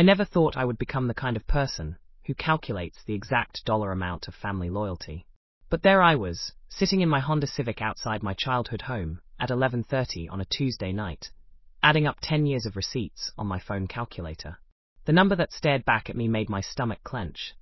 never thought I would become the kind of person who calculates the exact dollar amount of family loyalty. But there I was, sitting in my Honda Civic outside my childhood home at 11:30 on a Tuesday night, adding up 10 years of receipts on my phone calculator. The number that stared back at me made my stomach clench.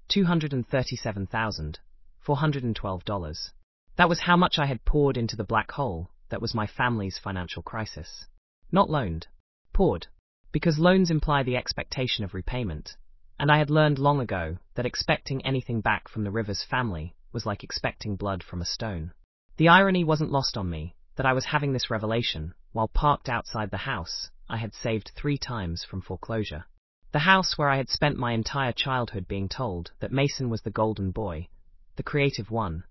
$237,412. That was how much I had poured into the black hole that was my family's financial crisis. Not loaned. Poured. Because loans imply the expectation of repayment, and I had learned long ago that expecting anything back from the Rivers family was like expecting blood from a stone. The irony wasn't lost on me that I was having this revelation while parked outside the house I had saved 3 times from foreclosure. The house where I had spent my entire childhood being told that Mason was the golden boy, the creative one,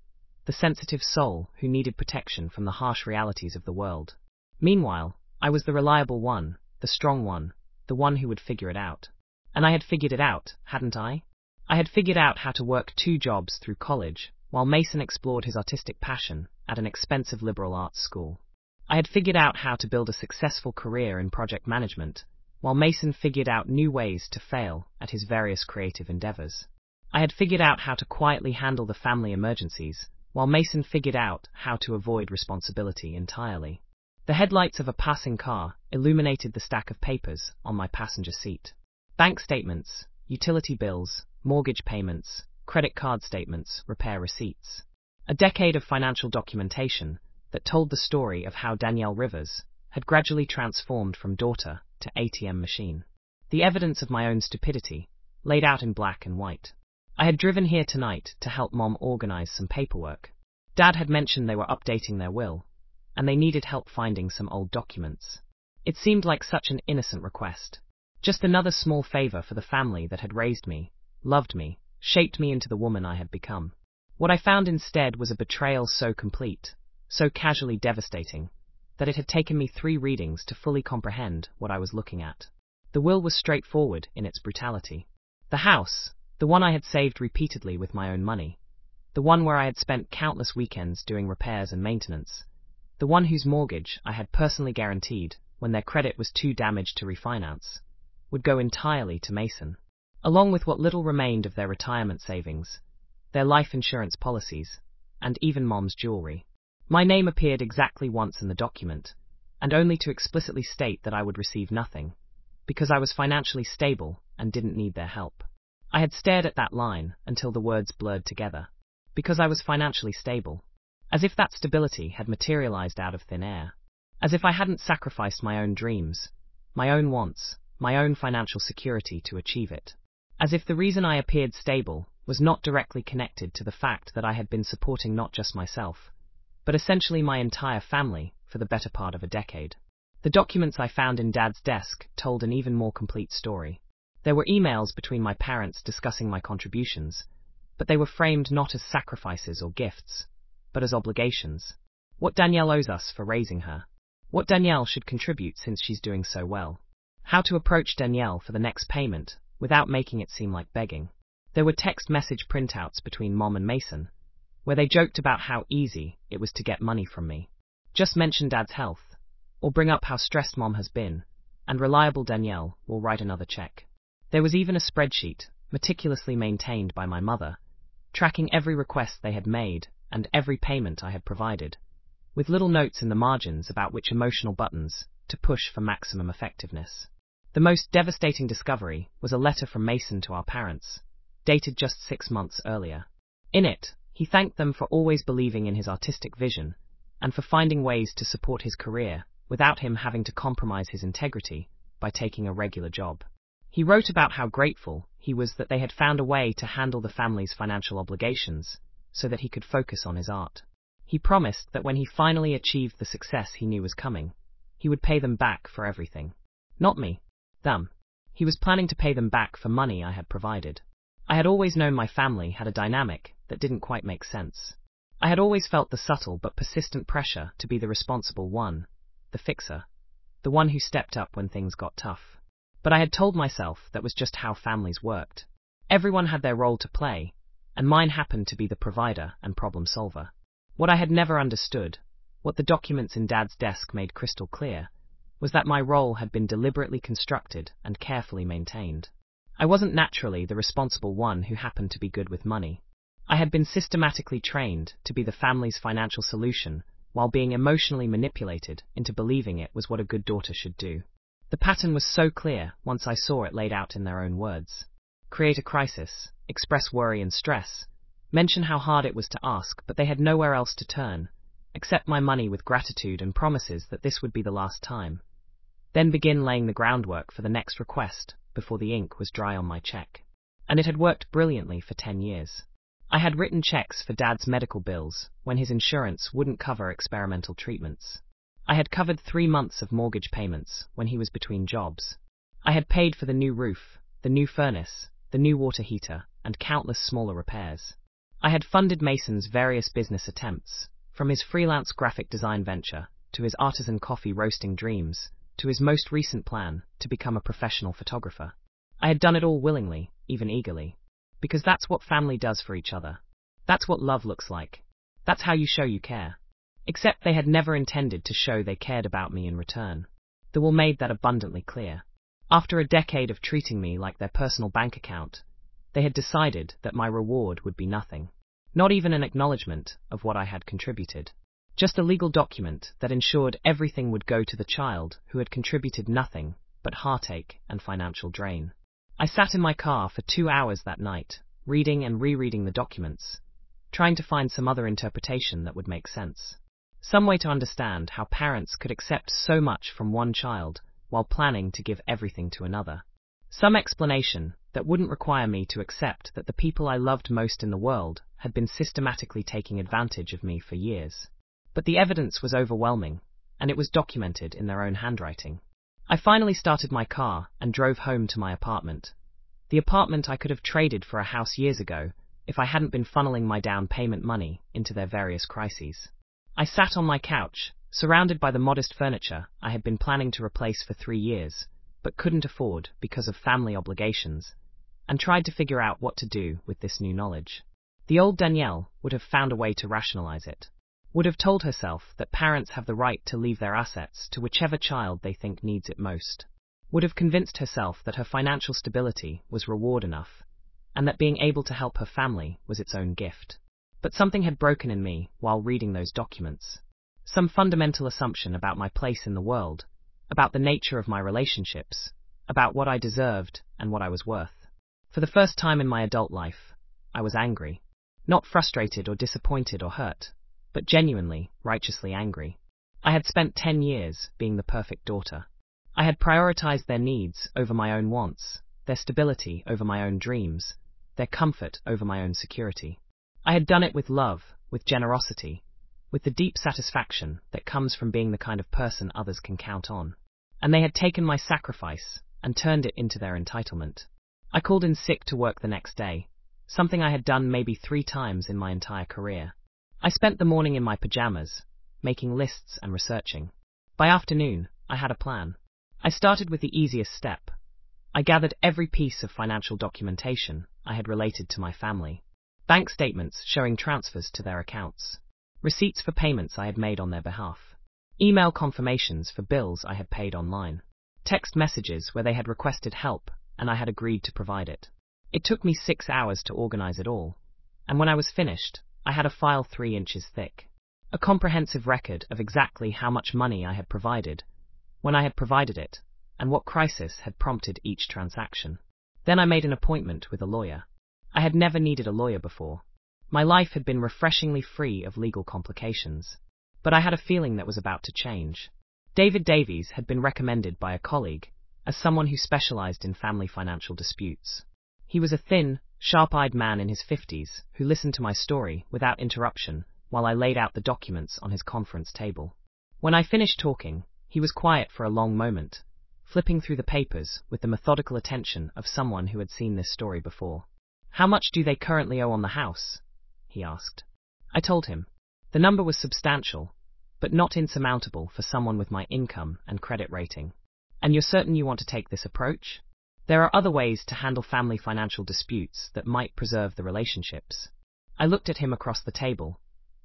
the sensitive soul who needed protection from the harsh realities of the world. Meanwhile, I was the reliable one, the strong one, the one who would figure it out. And I had figured it out, hadn't I? I had figured out how to work 2 jobs through college, while Mason explored his artistic passion at an expensive liberal arts school. I had figured out how to build a successful career in project management, while Mason figured out new ways to fail at his various creative endeavors. I had figured out how to quietly handle the family emergencies, while Mason figured out how to avoid responsibility entirely. The headlights of a passing car illuminated the stack of papers on my passenger seat. Bank statements, utility bills, mortgage payments, credit card statements, repair receipts. A decade of financial documentation that told the story of how Danielle Rivers had gradually transformed from daughter to ATM machine. The evidence of my own stupidity, laid out in black and white. I had driven here tonight to help Mom organize some paperwork. Dad had mentioned they were updating their will, and they needed help finding some old documents. It seemed like such an innocent request. Just another small favor for the family that had raised me, loved me, shaped me into the woman I had become. What I found instead was a betrayal so complete, so casually devastating, that it had taken me 3 readings to fully comprehend what I was looking at. The will was straightforward in its brutality. The house, the one I had saved repeatedly with my own money, the one where I had spent countless weekends doing repairs and maintenance, the one whose mortgage I had personally guaranteed when their credit was too damaged to refinance, would go entirely to Mason, along with what little remained of their retirement savings, their life insurance policies, and even Mom's jewelry. My name appeared exactly once in the document, and only to explicitly state that I would receive nothing, because I was financially stable and didn't need their help. I had stared at that line until the words blurred together. Because I was financially stable. As if that stability had materialized out of thin air. As if I hadn't sacrificed my own dreams, my own wants, my own financial security to achieve it. As if the reason I appeared stable was not directly connected to the fact that I had been supporting not just myself, but essentially my entire family for the better part of a decade. The documents I found in Dad's desk told an even more complete story. There were emails between my parents discussing my contributions, but they were framed not as sacrifices or gifts, but as obligations. What Danielle owes us for raising her. What Danielle should contribute since she's doing so well. How to approach Danielle for the next payment without making it seem like begging. There were text message printouts between Mom and Mason, where they joked about how easy it was to get money from me. Just mention Dad's health, or bring up how stressed Mom has been, and reliable Danielle will write another check. There was even a spreadsheet, meticulously maintained by my mother, tracking every request they had made and every payment I had provided, with little notes in the margins about which emotional buttons to push for maximum effectiveness. The most devastating discovery was a letter from Mason to our parents, dated just 6 months earlier. In it, he thanked them for always believing in his artistic vision and for finding ways to support his career without him having to compromise his integrity by taking a regular job. He wrote about how grateful he was that they had found a way to handle the family's financial obligations so that he could focus on his art. He promised that when he finally achieved the success he knew was coming, he would pay them back for everything. Not me. Them. He was planning to pay them back for money I had provided. I had always known my family had a dynamic that didn't quite make sense. I had always felt the subtle but persistent pressure to be the responsible one, the fixer, the one who stepped up when things got tough. But I had told myself that was just how families worked. Everyone had their role to play, and mine happened to be the provider and problem solver. What I had never understood, what the documents in Dad's desk made crystal clear, was that my role had been deliberately constructed and carefully maintained. I wasn't naturally the responsible one who happened to be good with money. I had been systematically trained to be the family's financial solution while being emotionally manipulated into believing it was what a good daughter should do. The pattern was so clear once I saw it laid out in their own words. Create a crisis, express worry and stress, mention how hard it was to ask, but they had nowhere else to turn, accept my money with gratitude and promises that this would be the last time. Then begin laying the groundwork for the next request before the ink was dry on my check. And it had worked brilliantly for 10 years. I had written checks for Dad's medical bills when his insurance wouldn't cover experimental treatments. I had covered 3 months of mortgage payments when he was between jobs. I had paid for the new roof, the new furnace, the new water heater, and countless smaller repairs. I had funded Mason's various business attempts, from his freelance graphic design venture, to his artisan coffee roasting dreams, to his most recent plan to become a professional photographer. I had done it all willingly, even eagerly. Because that's what family does for each other. That's what love looks like. That's how you show you care. Except they had never intended to show they cared about me in return. The will made that abundantly clear. After a decade of treating me like their personal bank account, they had decided that my reward would be nothing. Not even an acknowledgement of what I had contributed. Just a legal document that ensured everything would go to the child who had contributed nothing but heartache and financial drain. I sat in my car for 2 hours that night, reading and rereading the documents, trying to find some other interpretation that would make sense. Some way to understand how parents could accept so much from one child while planning to give everything to another. Some explanation that wouldn't require me to accept that the people I loved most in the world had been systematically taking advantage of me for years. But the evidence was overwhelming, and it was documented in their own handwriting. I finally started my car and drove home to my apartment. The apartment I could have traded for a house years ago if I hadn't been funneling my down payment money into their various crises. I sat on my couch, surrounded by the modest furniture I had been planning to replace for 3 years, but couldn't afford because of family obligations, and tried to figure out what to do with this new knowledge. The old Danielle would have found a way to rationalize it. Would have told herself that parents have the right to leave their assets to whichever child they think needs it most. Would have convinced herself that her financial stability was reward enough, and that being able to help her family was its own gift. But something had broken in me while reading those documents. Some fundamental assumption about my place in the world, about the nature of my relationships, about what I deserved and what I was worth. For the first time in my adult life, I was angry. Not frustrated or disappointed or hurt, but genuinely, righteously angry. I had spent 10 years being the perfect daughter. I had prioritized their needs over my own wants, their stability over my own dreams, their comfort over my own security. I had done it with love, with generosity, with the deep satisfaction that comes from being the kind of person others can count on. And they had taken my sacrifice and turned it into their entitlement. I called in sick to work the next day, something I had done maybe 3 times in my entire career. I spent the morning in my pajamas, making lists and researching. By afternoon, I had a plan. I started with the easiest step. I gathered every piece of financial documentation I had related to my family. Bank statements showing transfers to their accounts. Receipts for payments I had made on their behalf. Email confirmations for bills I had paid online. Text messages where they had requested help and I had agreed to provide it. It took me 6 hours to organize it all, and when I was finished, I had a file 3 inches thick. A comprehensive record of exactly how much money I had provided, when I had provided it, and what crisis had prompted each transaction. Then I made an appointment with a lawyer. I had never needed a lawyer before. My life had been refreshingly free of legal complications. But I had a feeling that was about to change. David Davies had been recommended by a colleague as someone who specialized in family financial disputes. He was a thin, sharp-eyed man in his 50s who listened to my story without interruption while I laid out the documents on his conference table. When I finished talking, he was quiet for a long moment, flipping through the papers with the methodical attention of someone who had seen this story before. "How much do they currently owe on the house?" he asked. I told him. The number was substantial, but not insurmountable for someone with my income and credit rating. "And you're certain you want to take this approach? There are other ways to handle family financial disputes that might preserve the relationships." I looked at him across the table,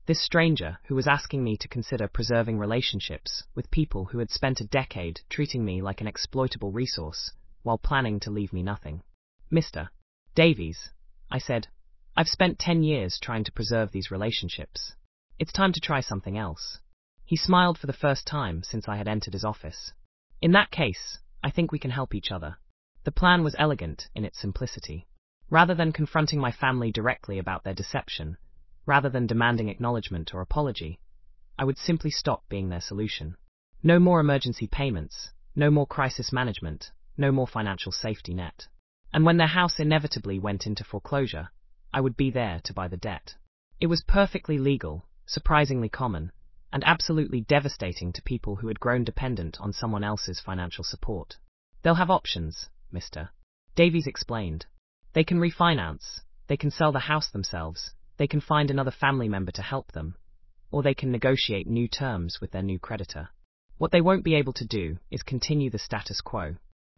This stranger who was asking me to consider preserving relationships with people who had spent a decade treating me like an exploitable resource while planning to leave me nothing. Mr. Davies, I said, I've spent 10 years trying to preserve these relationships. It's time to try something else. He smiled for the first time since I had entered his office. In that case, I think we can help each other. The plan was elegant in its simplicity. Rather than confronting my family directly about their deception, rather than demanding acknowledgement or apology, I would simply stop being their solution. No more emergency payments, no more crisis management, no more financial safety net. And when their house inevitably went into foreclosure, I would be there to buy the debt. It was perfectly legal, surprisingly common, and absolutely devastating to people who had grown dependent on someone else's financial support. They'll have options, Mr. Davies explained. They can refinance, they can sell the house themselves, they can find another family member to help them, or they can negotiate new terms with their new creditor. What they won't be able to do is continue the status quo.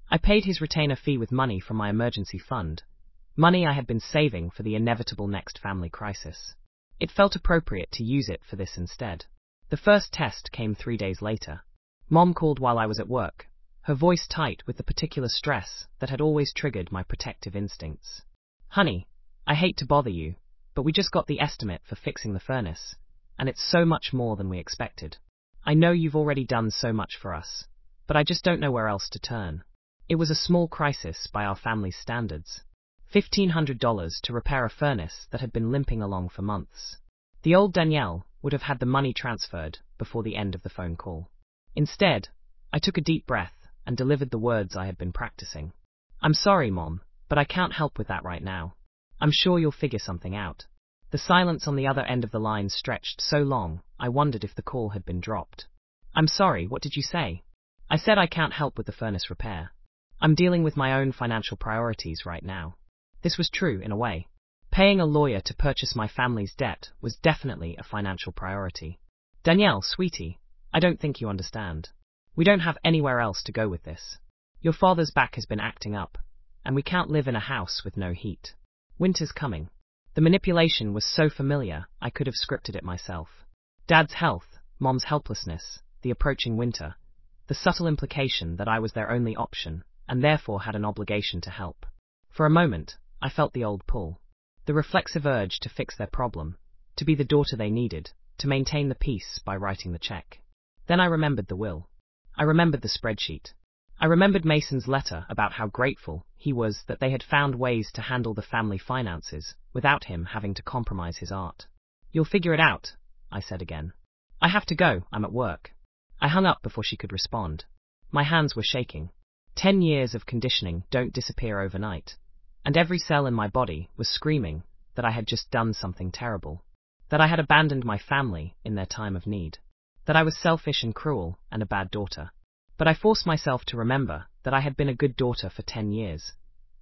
I paid his retainer fee with money from my emergency fund, money I had been saving for the inevitable next family crisis. It felt appropriate to use it for this instead. The first test came 3 days later. Mom called while I was at work, her voice tight with the particular stress that had always triggered my protective instincts. Honey, I hate to bother you, but we just got the estimate for fixing the furnace, and it's so much more than we expected. I know you've already done so much for us, but I just don't know where else to turn. It was a small crisis by our family's standards. $1,500 to repair a furnace that had been limping along for months. The old Danielle would have had the money transferred before the end of the phone call. Instead, I took a deep breath and delivered the words I had been practicing. I'm sorry, Mom, but I can't help with that right now. I'm sure you'll figure something out. The silence on the other end of the line stretched so long, I wondered if the call had been dropped. I'm sorry, what did you say? I said I can't help with the furnace repair. I'm dealing with my own financial priorities right now. This was true in a way. Paying a lawyer to purchase my family's debt was definitely a financial priority. Danielle, sweetie, I don't think you understand. We don't have anywhere else to go with this. Your father's back has been acting up, and we can't live in a house with no heat. Winter's coming. The manipulation was so familiar, I could have scripted it myself. Dad's health, Mom's helplessness, the approaching winter, the subtle implication that I was their only option, and therefore had an obligation to help. For a moment, I felt the old pull. The reflexive urge to fix their problem, to be the daughter they needed, to maintain the peace by writing the check. Then I remembered the will. I remembered the spreadsheet. I remembered Mason's letter about how grateful he was that they had found ways to handle the family finances without him having to compromise his art. You'll figure it out, I said again. I have to go, I'm at work. I hung up before she could respond. My hands were shaking. 10 years of conditioning don't disappear overnight, and every cell in my body was screaming that I had just done something terrible, that I had abandoned my family in their time of need, that I was selfish and cruel and a bad daughter. But I forced myself to remember that I had been a good daughter for 10 years,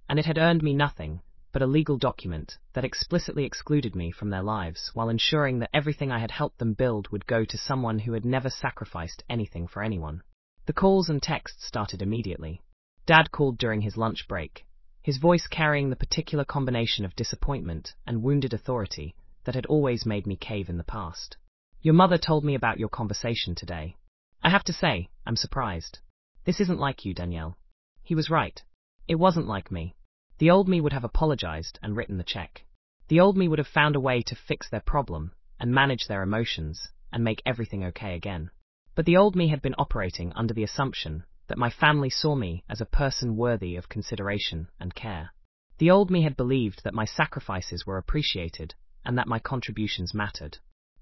and it had earned me nothing but a legal document that explicitly excluded me from their lives while ensuring that everything I had helped them build would go to someone who had never sacrificed anything for anyone. The calls and texts started immediately. Dad called during his lunch break, his voice carrying the particular combination of disappointment and wounded authority that had always made me cave in the past. Your mother told me about your conversation today. I have to say, I'm surprised. This isn't like you, Danielle. He was right. It wasn't like me. The old me would have apologized and written the check. The old me would have found a way to fix their problem and manage their emotions and make everything okay again. But the old me had been operating under the assumption that my family saw me as a person worthy of consideration and care. The old me had believed that my sacrifices were appreciated and that my contributions mattered.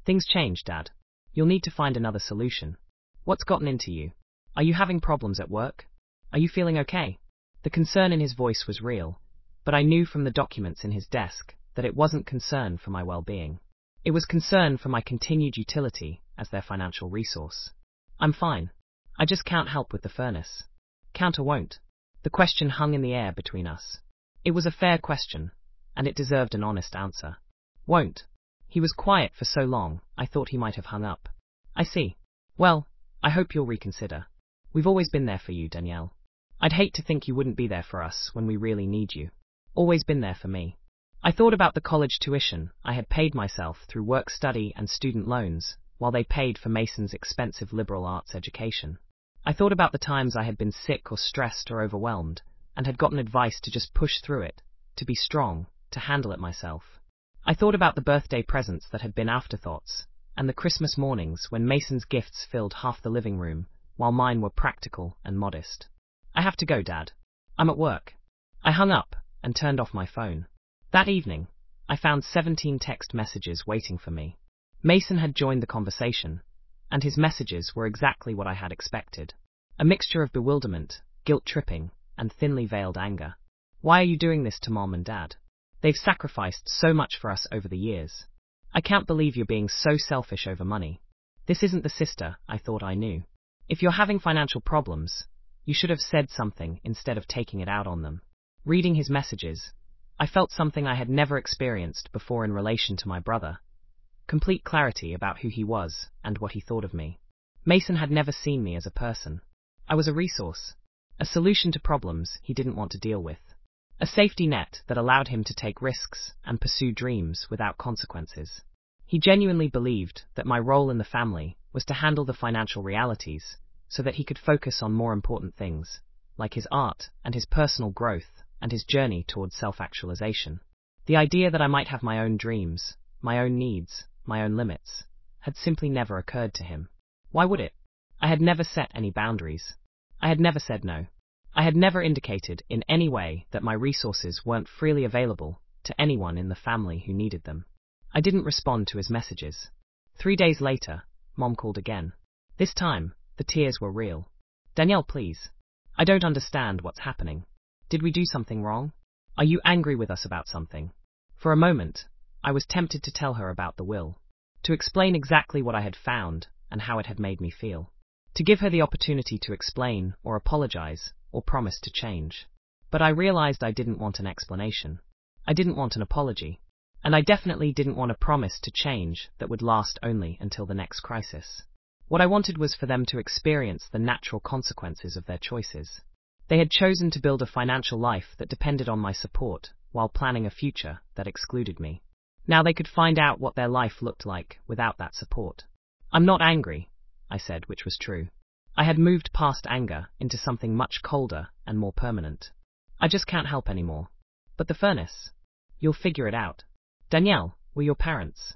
Things changed, Dad. You'll need to find another solution. What's gotten into you? Are you having problems at work? Are you feeling okay? The concern in his voice was real, but I knew from the documents in his desk that it wasn't concern for my well-being. It was concern for my continued utility as their financial resource. I'm fine. I just can't help with the furnace. Can't or won't? The question hung in the air between us. It was a fair question, and it deserved an honest answer. Won't. He was quiet for so long, I thought he might have hung up. I see. Well, I hope you'll reconsider. We've always been there for you, Danielle. I'd hate to think you wouldn't be there for us when we really need you. Always been there for me. I thought about the college tuition I had paid myself through work study and student loans, while they paid for Mason's expensive liberal arts education. I thought about the times I had been sick or stressed or overwhelmed, and had gotten advice to just push through it, to be strong, to handle it myself. I thought about the birthday presents that had been afterthoughts, and the Christmas mornings when Mason's gifts filled half the living room, while mine were practical and modest. I have to go, Dad. I'm at work. I hung up and turned off my phone. That evening, I found 17 text messages waiting for me. Mason had joined the conversation, and his messages were exactly what I had expected. A mixture of bewilderment, guilt-tripping, and thinly veiled anger. Why are you doing this to Mom and Dad? They've sacrificed so much for us over the years. I can't believe you're being so selfish over money. This isn't the sister I thought I knew. If you're having financial problems, you should have said something instead of taking it out on them. Reading his messages, I felt something I had never experienced before in relation to my brother. Complete clarity about who he was and what he thought of me. Mason had never seen me as a person. I was a resource, a solution to problems he didn't want to deal with. A safety net that allowed him to take risks and pursue dreams without consequences. He genuinely believed that my role in the family was to handle the financial realities so that he could focus on more important things, like his art and his personal growth and his journey towards self-actualization. The idea that I might have my own dreams, my own needs, my own limits, had simply never occurred to him. Why would it? I had never set any boundaries. I had never said no. I had never indicated in any way that my resources weren't freely available to anyone in the family who needed them. I didn't respond to his messages. 3 days later, Mom called again. This time, the tears were real. Danielle, please. I don't understand what's happening. Did we do something wrong? Are you angry with us about something? For a moment, I was tempted to tell her about the will, to explain exactly what I had found and how it had made me feel, to give her the opportunity to explain or apologize or promise to change. But I realized I didn't want an explanation. I didn't want an apology. And I definitely didn't want a promise to change that would last only until the next crisis. What I wanted was for them to experience the natural consequences of their choices. They had chosen to build a financial life that depended on my support while planning a future that excluded me. Now they could find out what their life looked like without that support. I'm not angry, I said, which was true. I had moved past anger into something much colder and more permanent. I just can't help anymore. But the furnace? You'll figure it out. Danielle, we're your parents.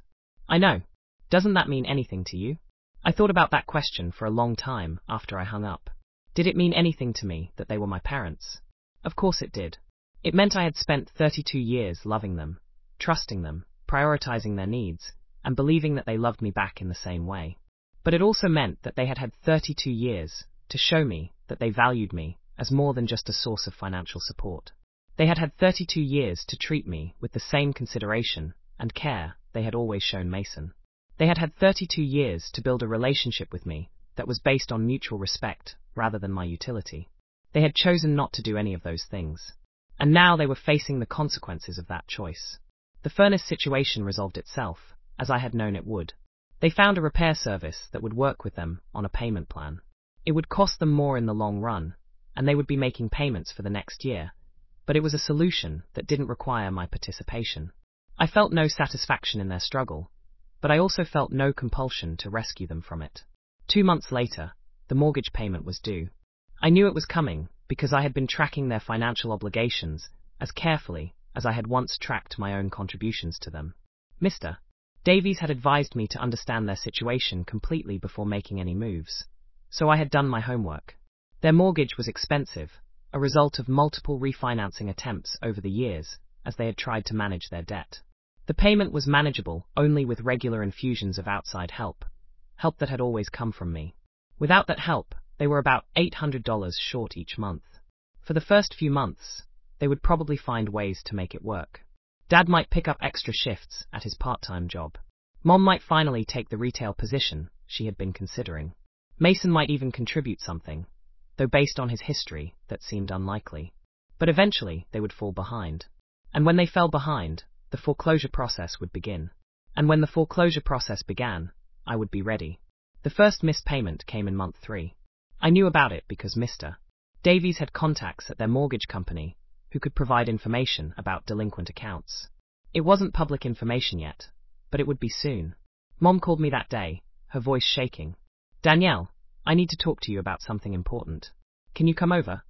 I know. Doesn't that mean anything to you? I thought about that question for a long time after I hung up. Did it mean anything to me that they were my parents? Of course it did. It meant I had spent 32 years loving them, trusting them, prioritizing their needs, and believing that they loved me back in the same way. But it also meant that they had had 32 years to show me that they valued me as more than just a source of financial support. They had had 32 years to treat me with the same consideration and care they had always shown Mason. They had had 32 years to build a relationship with me that was based on mutual respect rather than my utility. They had chosen not to do any of those things. And now they were facing the consequences of that choice. The furnace situation resolved itself, as I had known it would. They found a repair service that would work with them on a payment plan. It would cost them more in the long run, and they would be making payments for the next year, but it was a solution that didn't require my participation. I felt no satisfaction in their struggle, but I also felt no compulsion to rescue them from it. 2 months later, the mortgage payment was due. I knew it was coming because I had been tracking their financial obligations as carefully as I had once tracked my own contributions to them. Mr. Davies had advised me to understand their situation completely before making any moves, so I had done my homework. Their mortgage was expensive, a result of multiple refinancing attempts over the years as they had tried to manage their debt. The payment was manageable only with regular infusions of outside help that had always come from me. Without that help, they were about $800 short each month. For the first few months, they would probably find ways to make it work. Dad might pick up extra shifts at his part-time job. Mom might finally take the retail position she had been considering. Mason might even contribute something, though based on his history, that seemed unlikely. But eventually, they would fall behind. And when they fell behind, the foreclosure process would begin. And when the foreclosure process began, I would be ready. The first missed payment came in month 3. I knew about it because Mr. Davies had contacts at their mortgage company who could provide information about delinquent accounts. It wasn't public information yet, but it would be soon. Mom called me that day, her voice shaking. Danielle, I need to talk to you about something important. Can you come over?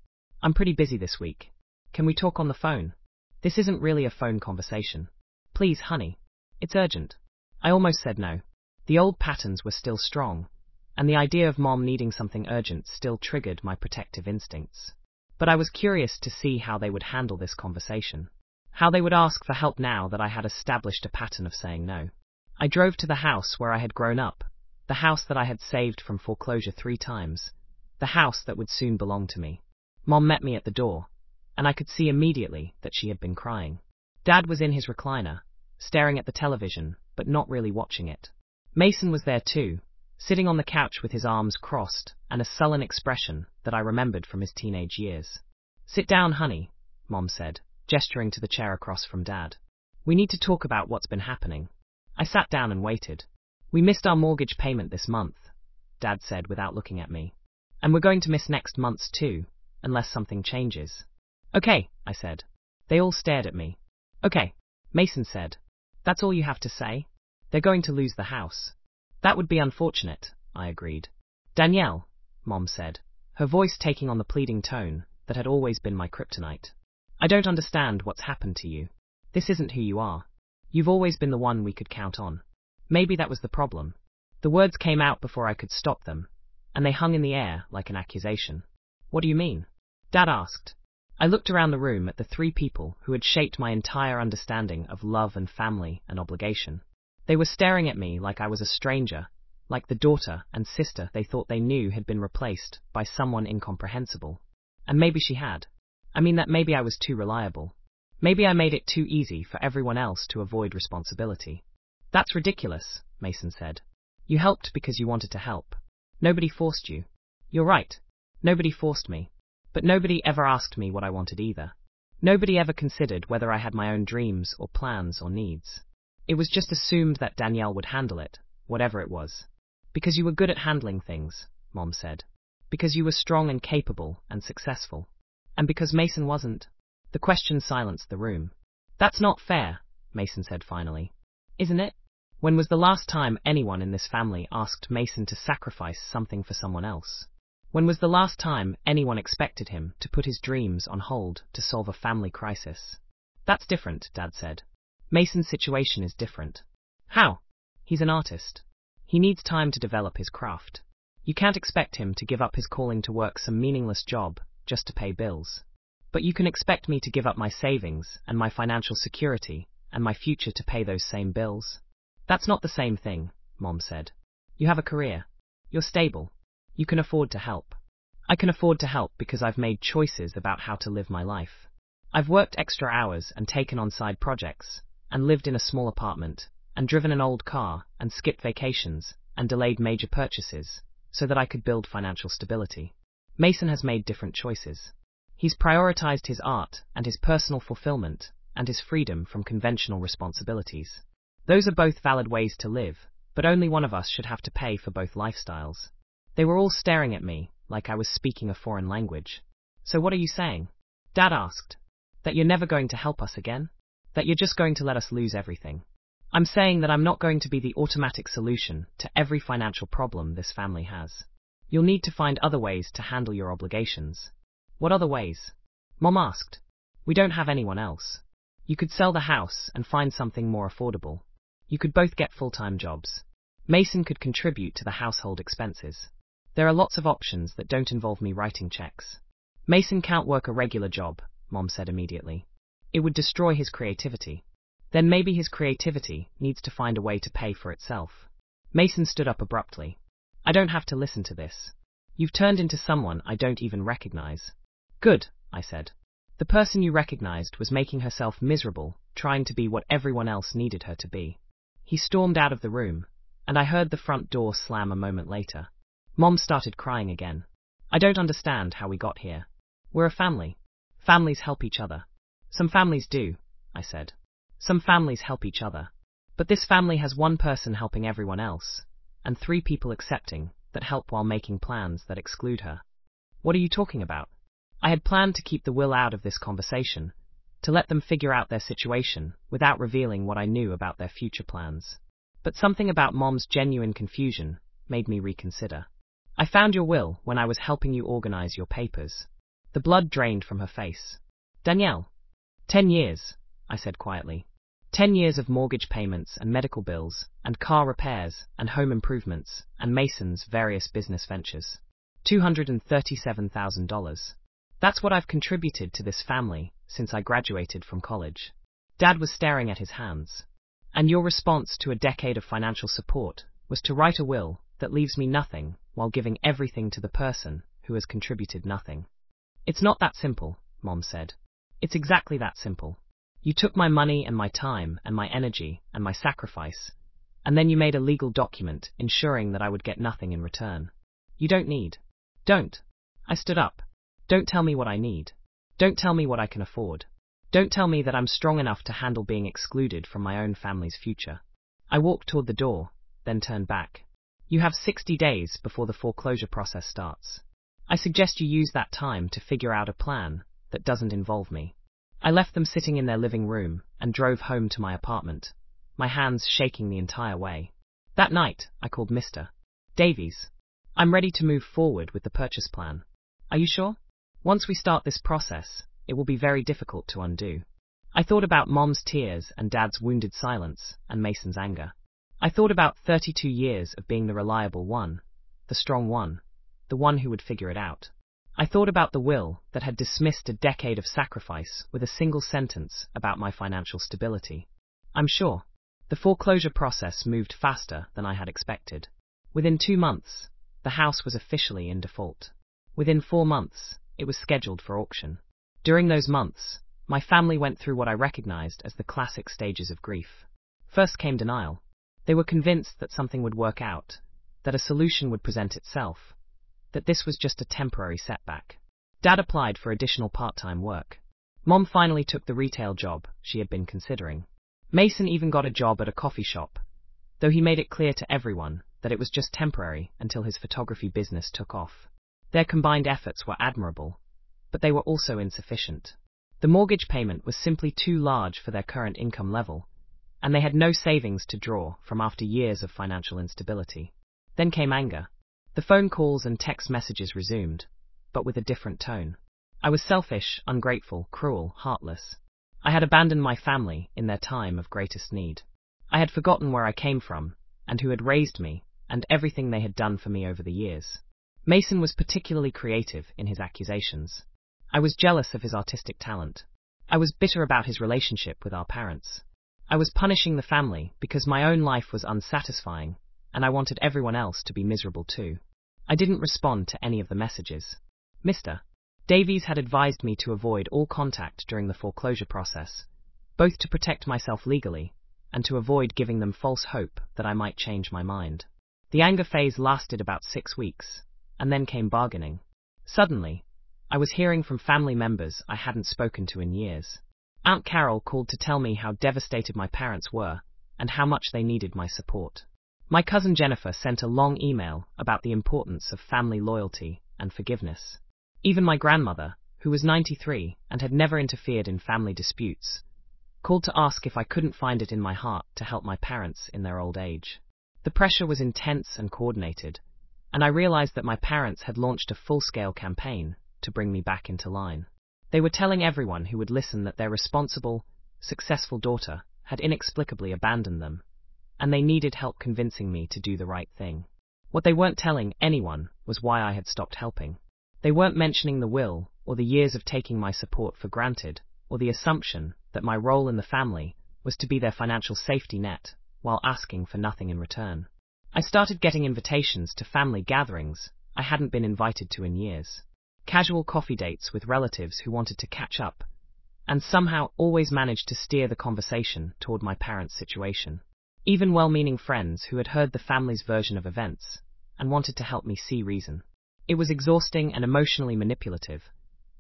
I'm pretty busy this week. Can we talk on the phone? This isn't really a phone conversation. Please, honey. It's urgent. I almost said no. The old patterns were still strong, and the idea of Mom needing something urgent still triggered my protective instincts. But I was curious to see how they would handle this conversation. How they would ask for help now that I had established a pattern of saying no. I drove to the house where I had grown up, the house that I had saved from foreclosure 3 times, the house that would soon belong to me. Mom met me at the door, and I could see immediately that she had been crying. Dad was in his recliner, staring at the television, but not really watching it. Mason was there too, sitting on the couch with his arms crossed and a sullen expression that I remembered from his teenage years. Sit down, honey, Mom said, gesturing to the chair across from Dad. We need to talk about what's been happening. I sat down and waited. We missed our mortgage payment this month, Dad said without looking at me. And we're going to miss next month's too, unless something changes. Okay, I said. They all stared at me. Okay, Mason said. That's all you have to say? They're going to lose the house. That would be unfortunate, I agreed. Danielle, Mom said, her voice taking on the pleading tone that had always been my kryptonite. I don't understand what's happened to you. This isn't who you are. You've always been the one we could count on. Maybe that was the problem. The words came out before I could stop them, and they hung in the air like an accusation. What do you mean? Dad asked. I looked around the room at the 3 people who had shaped my entire understanding of love and family and obligation. They were staring at me like I was a stranger, like the daughter and sister they thought they knew had been replaced by someone incomprehensible. And maybe she had. I mean that maybe I was too reliable. Maybe I made it too easy for everyone else to avoid responsibility. That's ridiculous, Mason said. You helped because you wanted to help. Nobody forced you. You're right. Nobody forced me. But nobody ever asked me what I wanted either. Nobody ever considered whether I had my own dreams or plans or needs. It was just assumed that Danielle would handle it, whatever it was. Because you were good at handling things, Mom said. Because you were strong and capable and successful. And because Mason wasn't. The question silenced the room. That's not fair, Mason said finally. Isn't it? When was the last time anyone in this family asked Mason to sacrifice something for someone else? When was the last time anyone expected him to put his dreams on hold to solve a family crisis? That's different, Dad said. Mason's situation is different. How? He's an artist. He needs time to develop his craft. You can't expect him to give up his calling to work some meaningless job just to pay bills. But you can expect me to give up my savings and my financial security and my future to pay those same bills. That's not the same thing, Mom said. You have a career. You're stable. You can afford to help. I can afford to help because I've made choices about how to live my life. I've worked extra hours and taken on side projects, and lived in a small apartment, and driven an old car, and skipped vacations, and delayed major purchases, so that I could build financial stability. Mason has made different choices. He's prioritized his art and his personal fulfillment and his freedom from conventional responsibilities. Those are both valid ways to live, but only one of us should have to pay for both lifestyles. They were all staring at me like I was speaking a foreign language. So what are you saying? Dad asked. That you're never going to help us again? That you're just going to let us lose everything? I'm saying that I'm not going to be the automatic solution to every financial problem this family has. You'll need to find other ways to handle your obligations. What other ways? Mom asked. We don't have anyone else. You could sell the house and find something more affordable. You could both get full-time jobs. Mason could contribute to the household expenses. There are lots of options that don't involve me writing checks. Mason can't work a regular job, Mom said immediately. It would destroy his creativity. Then maybe his creativity needs to find a way to pay for itself. Mason stood up abruptly. I don't have to listen to this. You've turned into someone I don't even recognize. Good, I said. The person you recognized was making herself miserable, trying to be what everyone else needed her to be. He stormed out of the room, and I heard the front door slam a moment later. Mom started crying again. I don't understand how we got here. We're a family. Families help each other. Some families do, I said. Some families help each other. But this family has one person helping everyone else, and 3 people accepting that help while making plans that exclude her. What are you talking about? I had planned to keep the will out of this conversation, to let them figure out their situation without revealing what I knew about their future plans. But something about Mom's genuine confusion made me reconsider. I found your will when I was helping you organize your papers. The blood drained from her face. Danielle. 10 years, I said quietly. 10 years of mortgage payments and medical bills, and car repairs, and home improvements, and Mason's various business ventures. $237,000. That's what I've contributed to this family since I graduated from college. Dad was staring at his hands. And your response to a decade of financial support was to write a will that leaves me nothing while giving everything to the person who has contributed nothing. It's not that simple, Mom said. It's exactly that simple. You took my money and my time and my energy and my sacrifice, and then you made a legal document ensuring that I would get nothing in return. You don't need. Don't. I stood up. Don't tell me what I need. Don't tell me what I can afford. Don't tell me that I'm strong enough to handle being excluded from my own family's future. I walked toward the door, then turned back. You have 60 days before the foreclosure process starts. I suggest you use that time to figure out a plan that doesn't involve me. I left them sitting in their living room and drove home to my apartment, my hands shaking the entire way. That night, I called Mr. Davies. I'm ready to move forward with the purchase plan. Are you sure? Once we start this process, it will be very difficult to undo. I thought about Mom's tears and Dad's wounded silence and Mason's anger. I thought about 32 years of being the reliable one, the strong one, the one who would figure it out. I thought about the will that had dismissed a decade of sacrifice with a single sentence about my financial stability. I'm sure. The foreclosure process moved faster than I had expected. Within 2 months, the house was officially in default. Within 4 months, it was scheduled for auction. During those months, my family went through what I recognized as the classic stages of grief. First came denial. They were convinced that something would work out, that a solution would present itself, that this was just a temporary setback. Dad applied for additional part-time work. Mom finally took the retail job she had been considering. Mason even got a job at a coffee shop, though he made it clear to everyone that it was just temporary until his photography business took off. Their combined efforts were admirable, but they were also insufficient. The mortgage payment was simply too large for their current income level, and they had no savings to draw from after years of financial instability. Then came anger. The phone calls and text messages resumed, but with a different tone. I was selfish, ungrateful, cruel, heartless. I had abandoned my family in their time of greatest need. I had forgotten where I came from, and who had raised me, and everything they had done for me over the years. Mason was particularly creative in his accusations. I was jealous of his artistic talent. I was bitter about his relationship with our parents. I was punishing the family because my own life was unsatisfying, and I wanted everyone else to be miserable too. I didn't respond to any of the messages. Mr. Davies had advised me to avoid all contact during the foreclosure process, both to protect myself legally and to avoid giving them false hope that I might change my mind. The anger phase lasted about 6 weeks, and then came bargaining. Suddenly, I was hearing from family members I hadn't spoken to in years. Aunt Carol called to tell me how devastated my parents were and how much they needed my support. My cousin Jennifer sent a long email about the importance of family loyalty and forgiveness. Even my grandmother, who was 93 and had never interfered in family disputes, called to ask if I couldn't find it in my heart to help my parents in their old age. The pressure was intense and coordinated, and I realized that my parents had launched a full-scale campaign to bring me back into line. They were telling everyone who would listen that their responsible, successful daughter had inexplicably abandoned them, and they needed help convincing me to do the right thing. What they weren't telling anyone was why I had stopped helping. They weren't mentioning the will, or the years of taking my support for granted, or the assumption that my role in the family was to be their financial safety net, while asking for nothing in return. I started getting invitations to family gatherings I hadn't been invited to in years. Casual coffee dates with relatives who wanted to catch up, and somehow always managed to steer the conversation toward my parents' situation. Even well-meaning friends who had heard the family's version of events and wanted to help me see reason. It was exhausting and emotionally manipulative,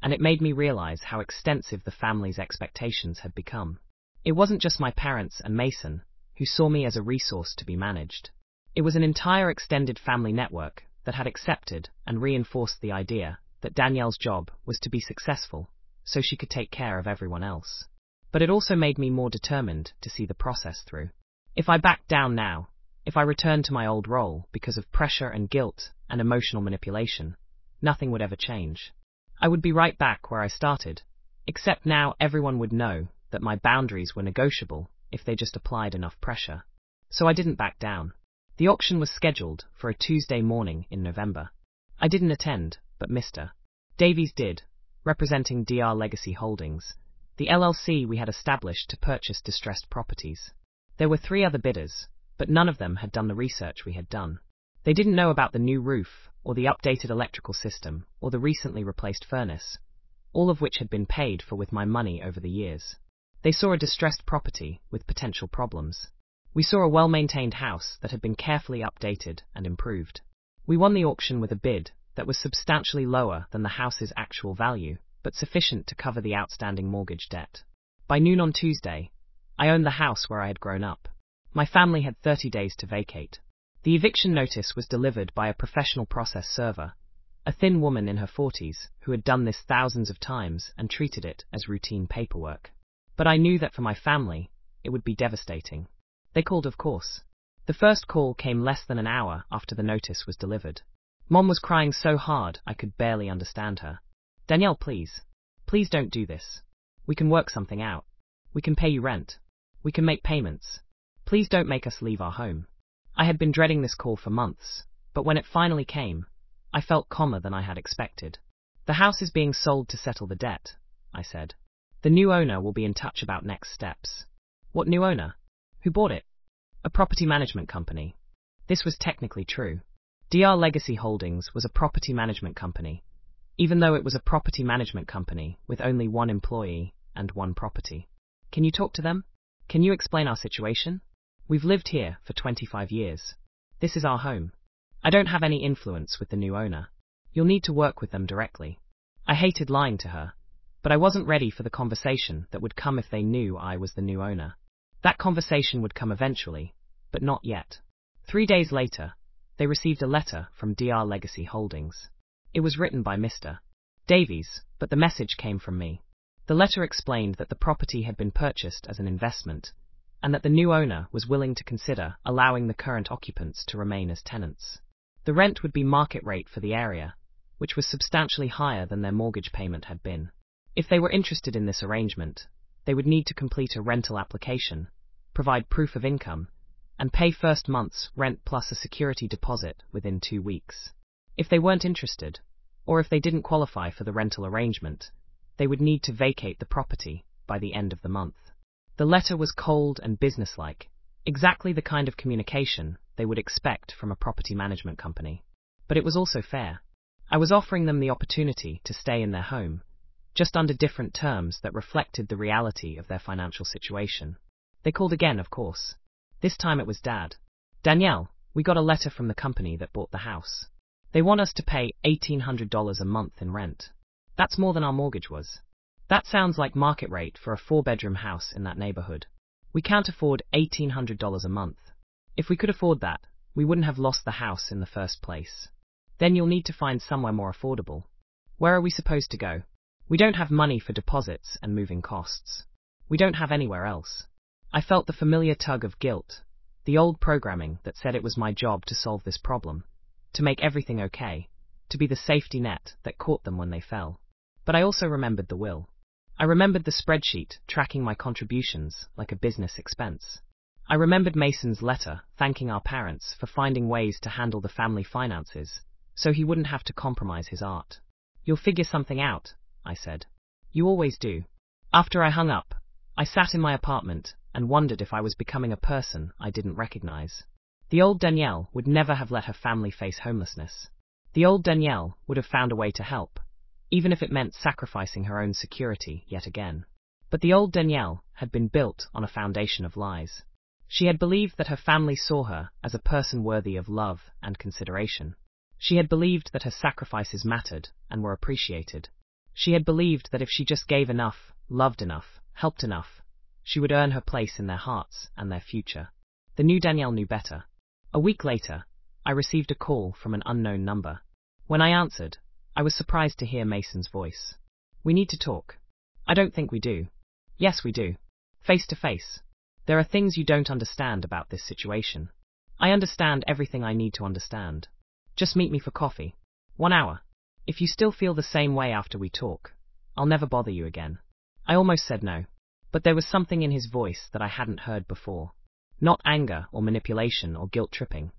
and it made me realize how extensive the family's expectations had become. It wasn't just my parents and Mason who saw me as a resource to be managed. It was an entire extended family network that had accepted and reinforced the idea that Danielle's job was to be successful so she could take care of everyone else. But it also made me more determined to see the process through. If I backed down now, if I returned to my old role because of pressure and guilt and emotional manipulation, nothing would ever change. I would be right back where I started, except now everyone would know that my boundaries were negotiable if they just applied enough pressure. So I didn't back down. The auction was scheduled for a Tuesday morning in November. I didn't attend, but Mr. Davies did, representing DR Legacy Holdings, the LLC we had established to purchase distressed properties. There were 3 other bidders, but none of them had done the research we had done. They didn't know about the new roof, or the updated electrical system, or the recently replaced furnace, all of which had been paid for with my money over the years. They saw a distressed property with potential problems. We saw a well-maintained house that had been carefully updated and improved. We won the auction with a bid that was substantially lower than the house's actual value, but sufficient to cover the outstanding mortgage debt. By noon on Tuesday, I owned the house where I had grown up. My family had 30 days to vacate. The eviction notice was delivered by a professional process server, a thin woman in her 40s who had done this thousands of times and treated it as routine paperwork. But I knew that for my family, it would be devastating. They called, of course. The first call came less than an hour after the notice was delivered. Mom was crying so hard I could barely understand her. Danielle, please. Please don't do this. We can work something out. We can pay you rent. We can make payments. Please don't make us leave our home. I had been dreading this call for months, but when it finally came, I felt calmer than I had expected. The house is being sold to settle the debt, I said. The new owner will be in touch about next steps. What new owner? Who bought it? A property management company. This was technically true. DR Legacy Holdings was a property management company, even though it was a property management company with only 1 employee and 1 property. Can you talk to them? Can you explain our situation? We've lived here for 25 years. This is our home. I don't have any influence with the new owner. You'll need to work with them directly. I hated lying to her, but I wasn't ready for the conversation that would come if they knew I was the new owner. That conversation would come eventually, but not yet. 3 days later, they received a letter from DR Legacy Holdings. It was written by Mr. Davies, but the message came from me. The letter explained that the property had been purchased as an investment, and that the new owner was willing to consider allowing the current occupants to remain as tenants. The rent would be market rate for the area, which was substantially higher than their mortgage payment had been. If they were interested in this arrangement, they would need to complete a rental application, provide proof of income, and pay first month's rent plus a security deposit within 2 weeks. If they weren't interested, or if they didn't qualify for the rental arrangement, they would need to vacate the property by the end of the month. The letter was cold and businesslike, exactly the kind of communication they would expect from a property management company. But it was also fair. I was offering them the opportunity to stay in their home, just under different terms that reflected the reality of their financial situation. They called again, of course. This time it was Dad. Danielle, we got a letter from the company that bought the house. They want us to pay $1,800 a month in rent. That's more than our mortgage was. That sounds like market rate for a 4-bedroom house in that neighborhood. We can't afford $1,800 a month. If we could afford that, we wouldn't have lost the house in the first place. Then you'll need to find somewhere more affordable. Where are we supposed to go? We don't have money for deposits and moving costs. We don't have anywhere else. I felt the familiar tug of guilt, the old programming that said it was my job to solve this problem, to make everything okay, to be the safety net that caught them when they fell. But I also remembered the will. I remembered the spreadsheet tracking my contributions like a business expense. I remembered Mason's letter thanking our parents for finding ways to handle the family finances, so he wouldn't have to compromise his art. You'll figure something out, I said. You always do. After I hung up, I sat in my apartment and wondered if I was becoming a person I didn't recognize. The old Danielle would never have let her family face homelessness. The old Danielle would have found a way to help, even if it meant sacrificing her own security yet again. But the old Danielle had been built on a foundation of lies. She had believed that her family saw her as a person worthy of love and consideration. She had believed that her sacrifices mattered and were appreciated. She had believed that if she just gave enough, loved enough, helped enough, she would earn her place in their hearts and their future. The new Danielle knew better. A week later, I received a call from an unknown number. When I answered, I was surprised to hear Mason's voice. We need to talk. I don't think we do. Yes, we do. Face to face. There are things you don't understand about this situation. I understand everything I need to understand. Just meet me for coffee. 1 hour. If you still feel the same way after we talk, I'll never bother you again. I almost said no. But there was something in his voice that I hadn't heard before. Not anger or manipulation or guilt tripping,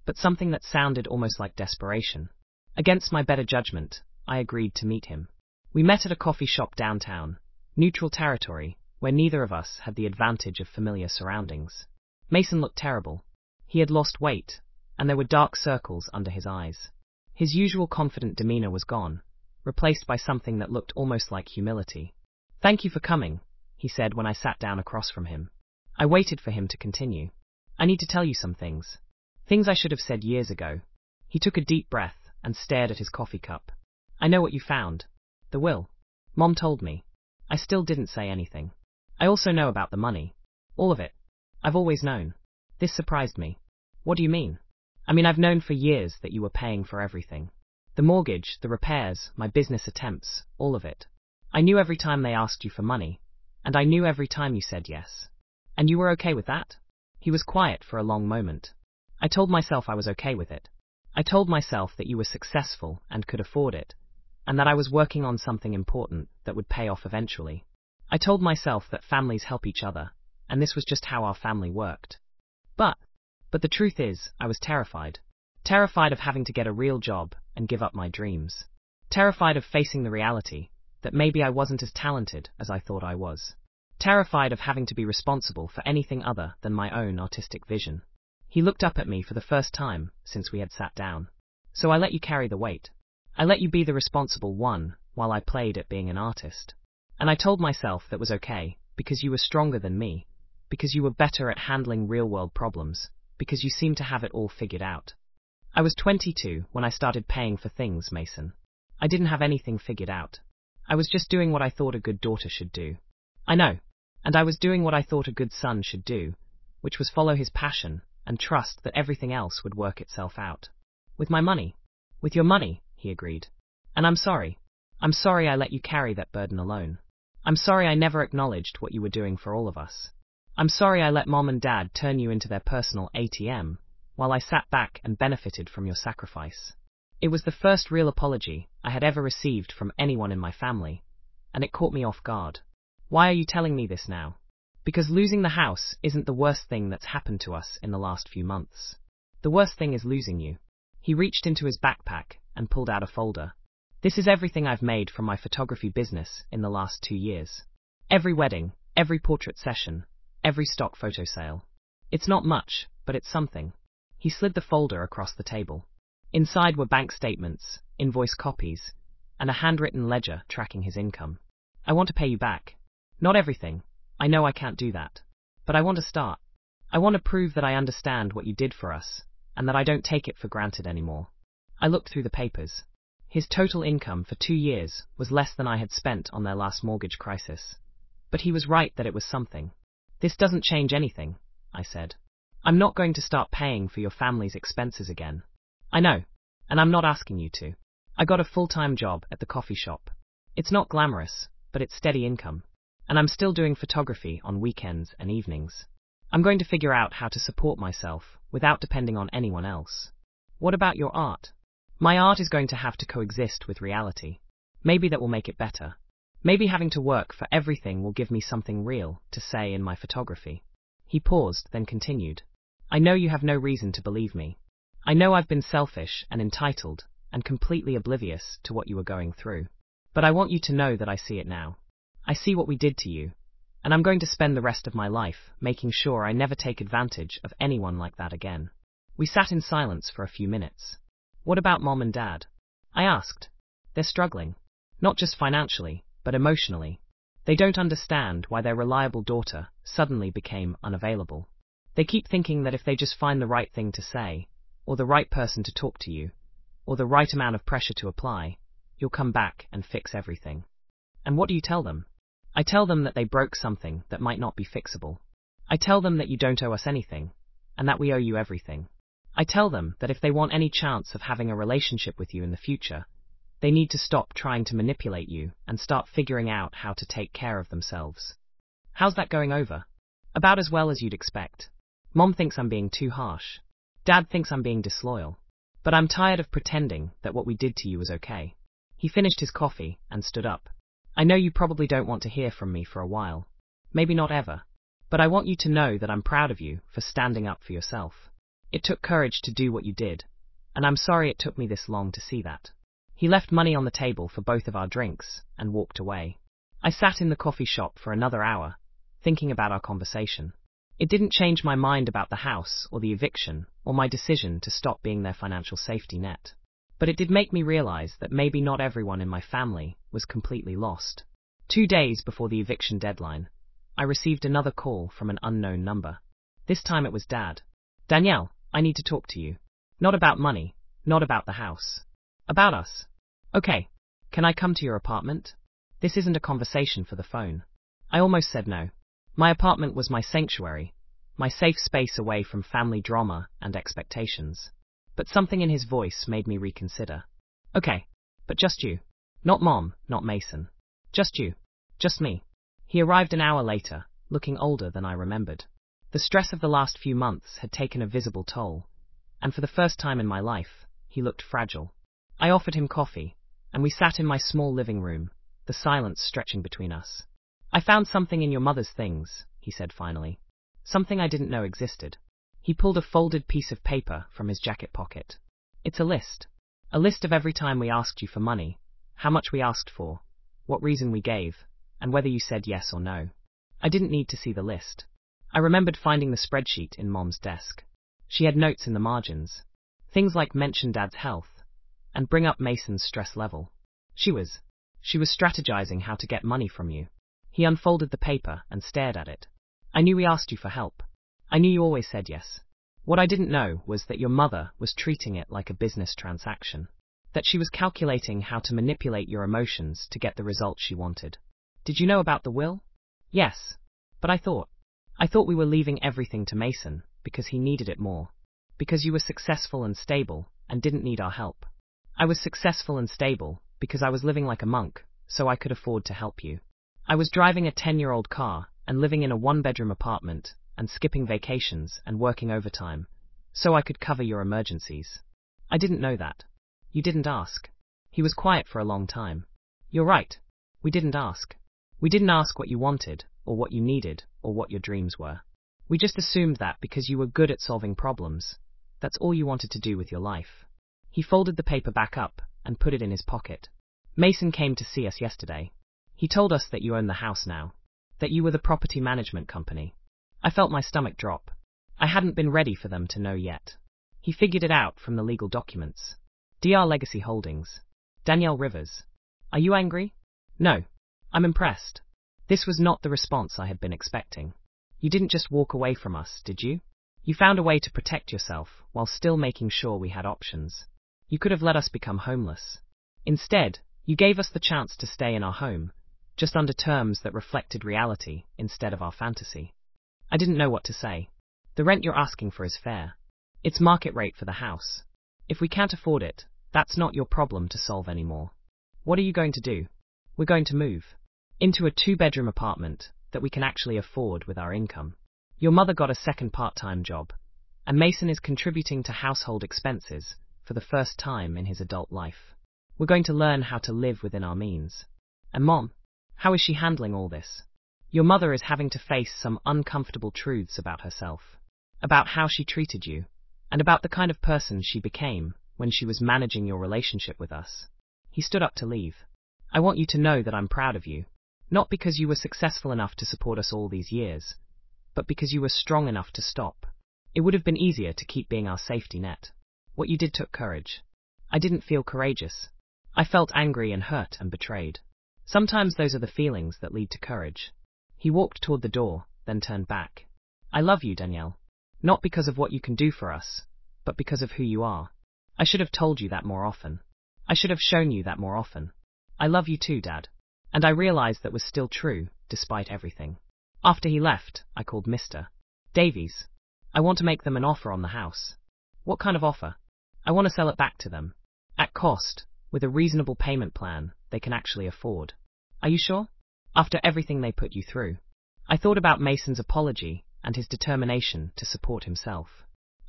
but something that sounded almost like desperation. Against my better judgment, I agreed to meet him. We met at a coffee shop downtown, neutral territory, where neither of us had the advantage of familiar surroundings. Mason looked terrible. He had lost weight, and there were dark circles under his eyes. His usual confident demeanor was gone, replaced by something that looked almost like humility. "Thank you for coming," he said when I sat down across from him. I waited for him to continue. "I need to tell you some things. Things I should have said years ago." He took a deep breath and stared at his coffee cup. "I know what you found. The will. Mom told me." I still didn't say anything. "I also know about the money. All of it. I've always known." This surprised me. "What do you mean?" "I mean, I've known for years that you were paying for everything. The mortgage, the repairs, my business attempts, all of it. I knew every time they asked you for money, and I knew every time you said yes. And you were okay with that?" He was quiet for a long moment. "I told myself I was okay with it. I told myself that you were successful and could afford it, and that I was working on something important that would pay off eventually. I told myself that families help each other, and this was just how our family worked. But the truth is, I was terrified. Terrified of having to get a real job and give up my dreams. Terrified of facing the reality that maybe I wasn't as talented as I thought I was. Terrified of having to be responsible for anything other than my own artistic vision." He looked up at me for the first time since we had sat down. "So I let you carry the weight. I let you be the responsible one while I played at being an artist. And I told myself that was okay, because you were stronger than me, because you were better at handling real-world problems, because you seemed to have it all figured out. I was 22 when I started paying for things, Mason. I didn't have anything figured out. I was just doing what I thought a good daughter should do. I know. And I was doing what I thought a good son should do, which was follow his passion and trust that everything else would work itself out. With my money." "With your money," he agreed. "And I'm sorry. I'm sorry I let you carry that burden alone. I'm sorry I never acknowledged what you were doing for all of us. I'm sorry I let Mom and Dad turn you into their personal ATM, while I sat back and benefited from your sacrifice. It was the first real apology I had ever received from anyone in my family, and it caught me off guard. Why are you telling me this now? Because losing the house isn't the worst thing that's happened to us in the last few months. The worst thing is losing you." He reached into his backpack and pulled out a folder. "This is everything I've made from my photography business in the last 2 years. Every wedding, every portrait session, every stock photo sale. It's not much, but it's something." He slid the folder across the table. Inside were bank statements, invoice copies, and a handwritten ledger tracking his income. "I want to pay you back. Not everything. I know I can't do that. But I want to start. I want to prove that I understand what you did for us, and that I don't take it for granted anymore." I looked through the papers. His total income for 2 years was less than I had spent on their last mortgage crisis. But he was right that it was something. "This doesn't change anything," I said. "I'm not going to start paying for your family's expenses again." "I know, and I'm not asking you to. I got a full-time job at the coffee shop. It's not glamorous, but it's steady income. And I'm still doing photography on weekends and evenings. I'm going to figure out how to support myself without depending on anyone else." "What about your art?" "My art is going to have to coexist with reality. Maybe that will make it better. Maybe having to work for everything will give me something real to say in my photography." He paused, then continued. "I know you have no reason to believe me. I know I've been selfish and entitled and completely oblivious to what you were going through. But I want you to know that I see it now. I see what we did to you, and I'm going to spend the rest of my life making sure I never take advantage of anyone like that again." We sat in silence for a few minutes. "What about Mom and Dad?" I asked. "They're struggling. Not just financially, but emotionally. They don't understand why their reliable daughter suddenly became unavailable. They keep thinking that if they just find the right thing to say, or the right person to talk to you, or the right amount of pressure to apply, you'll come back and fix everything." "And what do you tell them?" "I tell them that they broke something that might not be fixable. I tell them that you don't owe us anything, and that we owe you everything. I tell them that if they want any chance of having a relationship with you in the future, they need to stop trying to manipulate you and start figuring out how to take care of themselves." How's that going over? About as well as you'd expect. Mom thinks I'm being too harsh. Dad thinks I'm being disloyal. But I'm tired of pretending that what we did to you was okay. He finished his coffee and stood up. I know you probably don't want to hear from me for a while. Maybe not ever. But I want you to know that I'm proud of you for standing up for yourself. It took courage to do what you did, and I'm sorry it took me this long to see that. He left money on the table for both of our drinks and walked away. I sat in the coffee shop for another hour, thinking about our conversation. It didn't change my mind about the house or the eviction or my decision to stop being their financial safety net. But it did make me realize that maybe not everyone in my family was completely lost. 2 days before the eviction deadline, I received another call from an unknown number. This time it was Dad. Danielle, I need to talk to you. Not about money, not about the house. About us. Okay, can I come to your apartment? This isn't a conversation for the phone. I almost said no. My apartment was my sanctuary, my safe space away from family drama and expectations. But something in his voice made me reconsider. Okay, but just you. Not Mom, not Mason. Just you. Just me. He arrived an hour later, looking older than I remembered. The stress of the last few months had taken a visible toll, and for the first time in my life, he looked fragile. I offered him coffee, and we sat in my small living room, the silence stretching between us. I found something in your mother's things, he said finally. Something I didn't know existed. He pulled a folded piece of paper from his jacket pocket. It's a list. A list of every time we asked you for money, how much we asked for, what reason we gave, and whether you said yes or no. I didn't need to see the list. I remembered finding the spreadsheet in Mom's desk. She had notes in the margins. Things like mention Dad's health, and bring up Mason's stress level. She was strategizing how to get money from you. He unfolded the paper and stared at it. I knew we asked you for help. I knew you always said yes. What I didn't know was that your mother was treating it like a business transaction. That she was calculating how to manipulate your emotions to get the result she wanted. Did you know about the will? Yes. But I thought we were leaving everything to Mason because he needed it more. Because you were successful and stable and didn't need our help. I was successful and stable because I was living like a monk, so I could afford to help you. I was driving a 10-year-old car and living in a 1-bedroom apartment and skipping vacations and working overtime, so I could cover your emergencies. I didn't know that. You didn't ask. He was quiet for a long time. You're right. We didn't ask. We didn't ask what you wanted, or what you needed, or what your dreams were. We just assumed that because you were good at solving problems, that's all you wanted to do with your life. He folded the paper back up and put it in his pocket. Mason came to see us yesterday. He told us that you own the house now, that you were the property management company. I felt my stomach drop. I hadn't been ready for them to know yet. He figured it out from the legal documents. DR Legacy Holdings. Danielle Rivers. Are you angry? No. I'm impressed. This was not the response I had been expecting. You didn't just walk away from us, did you? You found a way to protect yourself while still making sure we had options. You could have let us become homeless. Instead, you gave us the chance to stay in our home, just under terms that reflected reality instead of our fantasy. I didn't know what to say. The rent you're asking for is fair. It's market rate for the house. If we can't afford it, that's not your problem to solve anymore. What are you going to do? We're going to move into a 2-bedroom apartment that we can actually afford with our income. Your mother got a second part-time job, and Mason is contributing to household expenses for the first time in his adult life. We're going to learn how to live within our means. And Mom, how is she handling all this? Your mother is having to face some uncomfortable truths about herself, about how she treated you, and about the kind of person she became when she was managing your relationship with us. He stood up to leave. I want you to know that I'm proud of you, not because you were successful enough to support us all these years, but because you were strong enough to stop. It would have been easier to keep being our safety net. What you did took courage. I didn't feel courageous. I felt angry and hurt and betrayed. Sometimes those are the feelings that lead to courage. He walked toward the door, then turned back. I love you, Danielle. Not because of what you can do for us, but because of who you are. I should have told you that more often. I should have shown you that more often. I love you too, Dad. And I realized that was still true, despite everything. After he left, I called Mr. Davies. I want to make them an offer on the house. What kind of offer? I want to sell it back to them. At cost, with a reasonable payment plan they can actually afford. Are you sure? After everything they put you through? I thought about Mason's apology and his determination to support himself.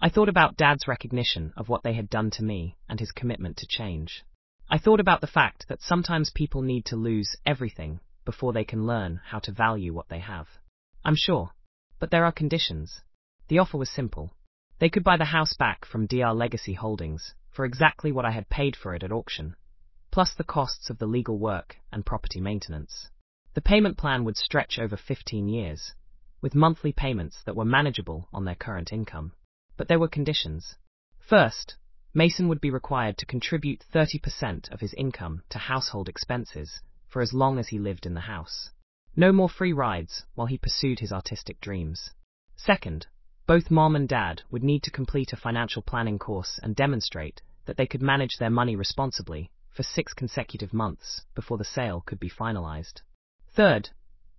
I thought about Dad's recognition of what they had done to me and his commitment to change. I thought about the fact that sometimes people need to lose everything before they can learn how to value what they have. I'm sure. But there are conditions. The offer was simple. They could buy the house back from DR Legacy Holdings for exactly what I had paid for it at auction, plus the costs of the legal work and property maintenance. The payment plan would stretch over 15 years, with monthly payments that were manageable on their current income. But there were conditions. First, Mason would be required to contribute 30% of his income to household expenses for as long as he lived in the house. No more free rides while he pursued his artistic dreams. Second, both Mom and Dad would need to complete a financial planning course and demonstrate that they could manage their money responsibly for 6 consecutive months before the sale could be finalized. Third,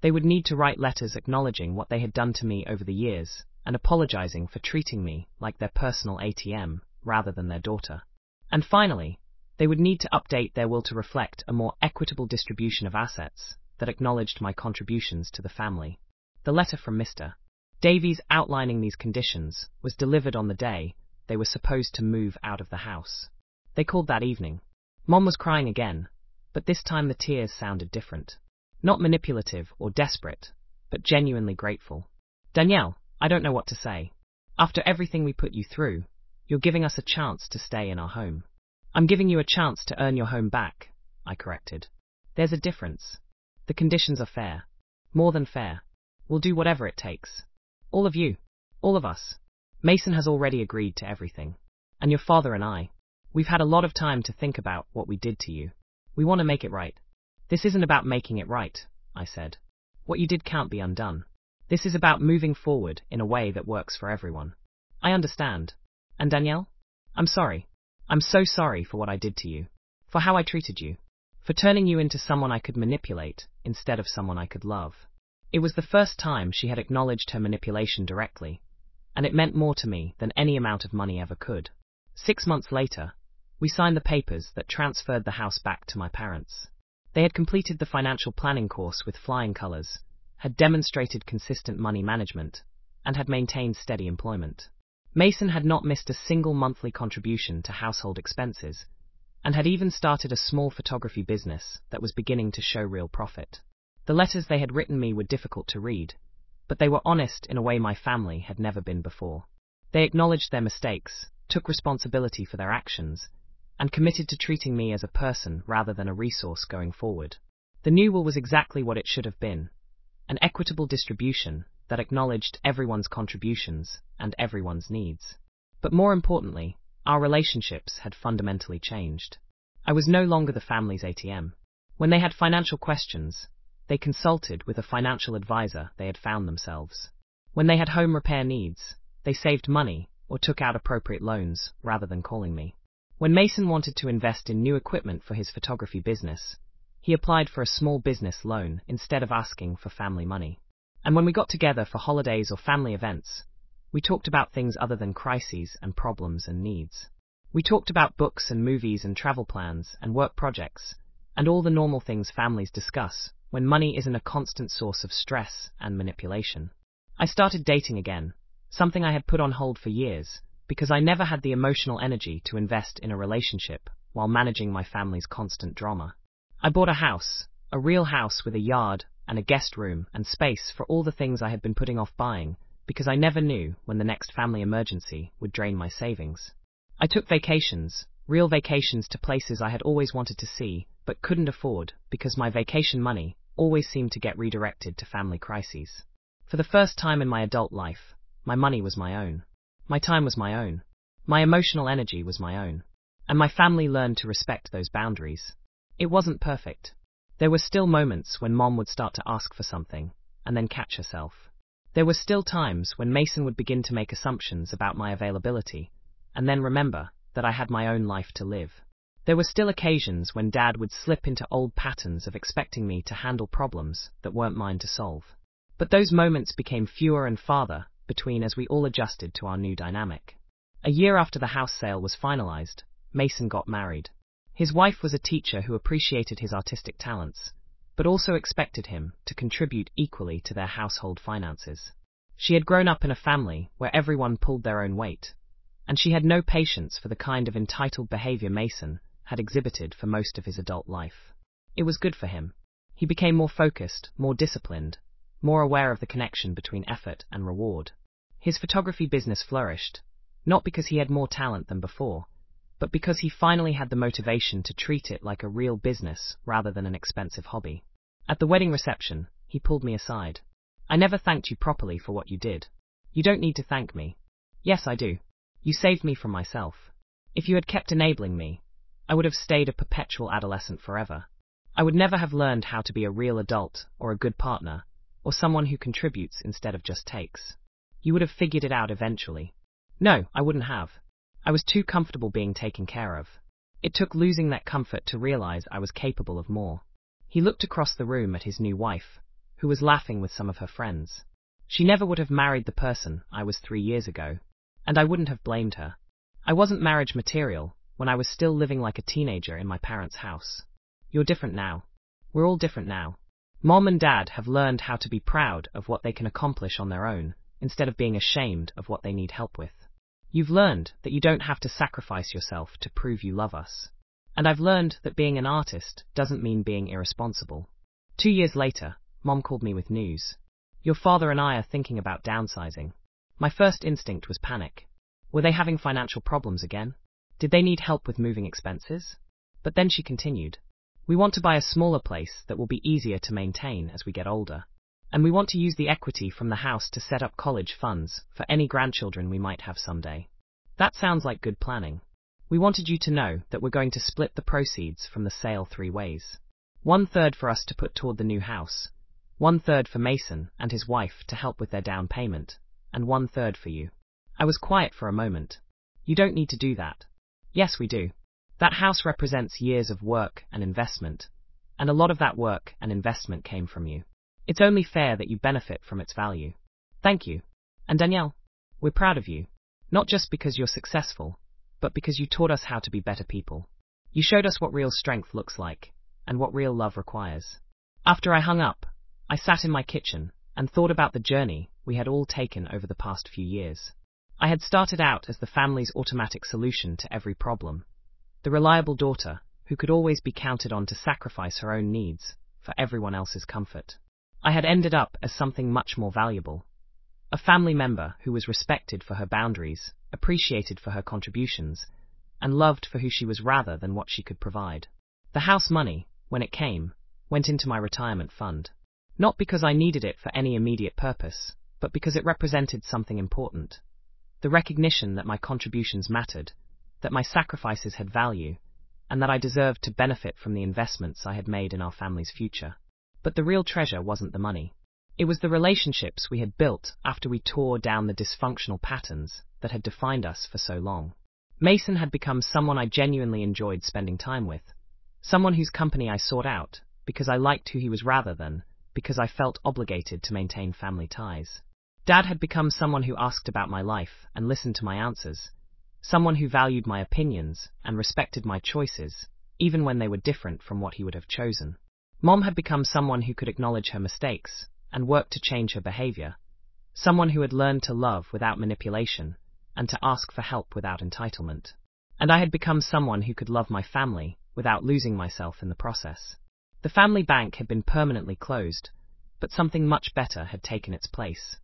they would need to write letters acknowledging what they had done to me over the years and apologizing for treating me like their personal ATM rather than their daughter. And finally, they would need to update their will to reflect a more equitable distribution of assets that acknowledged my contributions to the family. The letter from Mr. Davies outlining these conditions was delivered on the day they were supposed to move out of the house. They called that evening. Mom was crying again, but this time the tears sounded different. Not manipulative or desperate, but genuinely grateful. Danielle, I don't know what to say. After everything we put you through, you're giving us a chance to stay in our home. I'm giving you a chance to earn your home back, I corrected. There's a difference. The conditions are fair. More than fair. We'll do whatever it takes. All of you. All of us. Mason has already agreed to everything. And your father and I. We've had a lot of time to think about what we did to you. We want to make it right. This isn't about making it right, I said. What you did can't be undone. This is about moving forward in a way that works for everyone. I understand. And Danielle? I'm sorry. I'm so sorry for what I did to you. For how I treated you. For turning you into someone I could manipulate instead of someone I could love. It was the first time she had acknowledged her manipulation directly, and it meant more to me than any amount of money ever could. 6 months later, we signed the papers that transferred the house back to my parents. They had completed the financial planning course with flying colors, had demonstrated consistent money management, and had maintained steady employment. Mason had not missed a single monthly contribution to household expenses, and had even started a small photography business that was beginning to show real profit. The letters they had written me were difficult to read, but they were honest in a way my family had never been before. They acknowledged their mistakes, took responsibility for their actions, and committed to treating me as a person rather than a resource going forward. The new will was exactly what it should have been, an equitable distribution that acknowledged everyone's contributions and everyone's needs. But more importantly, our relationships had fundamentally changed. I was no longer the family's ATM. When they had financial questions, they consulted with a financial advisor they had found themselves. When they had home repair needs, they saved money or took out appropriate loans rather than calling me. When Mason wanted to invest in new equipment for his photography business, he applied for a small business loan instead of asking for family money. And when we got together for holidays or family events, we talked about things other than crises and problems and needs. We talked about books and movies and travel plans and work projects, and all the normal things families discuss when money isn't a constant source of stress and manipulation. I started dating again, something I had put on hold for years, because I never had the emotional energy to invest in a relationship while managing my family's constant drama. I bought a house, a real house with a yard and a guest room and space for all the things I had been putting off buying, because I never knew when the next family emergency would drain my savings. I took vacations, real vacations to places I had always wanted to see, but couldn't afford because my vacation money always seemed to get redirected to family crises. For the first time in my adult life, my money was my own. My time was my own. My emotional energy was my own. And my family learned to respect those boundaries. It wasn't perfect. There were still moments when Mom would start to ask for something, and then catch herself. There were still times when Mason would begin to make assumptions about my availability, and then remember that I had my own life to live. There were still occasions when Dad would slip into old patterns of expecting me to handle problems that weren't mine to solve. But those moments became fewer and farther between as we all adjusted to our new dynamic. A year after the house sale was finalized, Mason got married. His wife was a teacher who appreciated his artistic talents, but also expected him to contribute equally to their household finances. She had grown up in a family where everyone pulled their own weight, and she had no patience for the kind of entitled behavior Mason had exhibited for most of his adult life. It was good for him. He became more focused, more disciplined, more aware of the connection between effort and reward. His photography business flourished, not because he had more talent than before, but because he finally had the motivation to treat it like a real business rather than an expensive hobby. At the wedding reception, he pulled me aside. "I never thanked you properly for what you did. You don't need to thank me." "Yes, I do. You saved me from myself. If you had kept enabling me, I would have stayed a perpetual adolescent forever. I would never have learned how to be a real adult or a good partner, or someone who contributes instead of just takes. You would have figured it out eventually." "No, I wouldn't have. I was too comfortable being taken care of. It took losing that comfort to realize I was capable of more." He looked across the room at his new wife, who was laughing with some of her friends. She never would have married the person I was 3 years ago, and I wouldn't have blamed her. I wasn't marriage material when I was still living like a teenager in my parents' house. You're different now. We're all different now. Mom and Dad have learned how to be proud of what they can accomplish on their own, instead of being ashamed of what they need help with. You've learned that you don't have to sacrifice yourself to prove you love us. And I've learned that being an artist doesn't mean being irresponsible. 2 years later, Mom called me with news. "Your father and I are thinking about downsizing." My first instinct was panic. Were they having financial problems again? Did they need help with moving expenses? But then she continued. "We want to buy a smaller place that will be easier to maintain as we get older. And we want to use the equity from the house to set up college funds for any grandchildren we might have someday." That sounds like good planning. "We wanted you to know that we're going to split the proceeds from the sale 3 ways. 1/3 for us to put toward the new house, 1/3 for Mason and his wife to help with their down payment, and 1/3 for you." I was quiet for a moment. "You don't need to do that." "Yes, we do. That house represents years of work and investment, and a lot of that work and investment came from you. It's only fair that you benefit from its value." "Thank you. And Danielle, we're proud of you, not just because you're successful, but because you taught us how to be better people. You showed us what real strength looks like, and what real love requires." After I hung up, I sat in my kitchen and thought about the journey we had all taken over the past few years. I had started out as the family's automatic solution to every problem, the reliable daughter who could always be counted on to sacrifice her own needs for everyone else's comfort. I had ended up as something much more valuable, a family member who was respected for her boundaries, appreciated for her contributions, and loved for who she was rather than what she could provide. The house money, when it came, went into my retirement fund. Not because I needed it for any immediate purpose, but because it represented something important. The recognition that my contributions mattered, that my sacrifices had value, and that I deserved to benefit from the investments I had made in our family's future. But the real treasure wasn't the money. It was the relationships we had built after we tore down the dysfunctional patterns that had defined us for so long. Mason had become someone I genuinely enjoyed spending time with, someone whose company I sought out because I liked who he was rather than because I felt obligated to maintain family ties. Dad had become someone who asked about my life and listened to my answers, someone who valued my opinions and respected my choices, even when they were different from what he would have chosen. Mom had become someone who could acknowledge her mistakes and work to change her behavior, someone who had learned to love without manipulation and to ask for help without entitlement. And I had become someone who could love my family without losing myself in the process. The family bank had been permanently closed, but something much better had taken its place.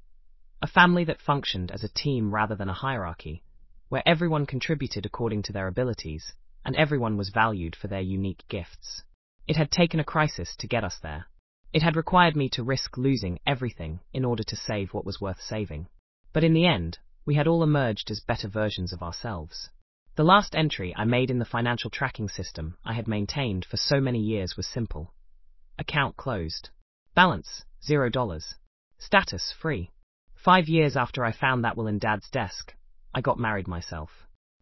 A family that functioned as a team rather than a hierarchy, where everyone contributed according to their abilities, and everyone was valued for their unique gifts. It had taken a crisis to get us there. It had required me to risk losing everything in order to save what was worth saving. But in the end, we had all emerged as better versions of ourselves. The last entry I made in the financial tracking system I had maintained for so many years was simple. Account closed. Balance, $0. Status, free. 5 years after I found that will in Dad's desk, I got married myself.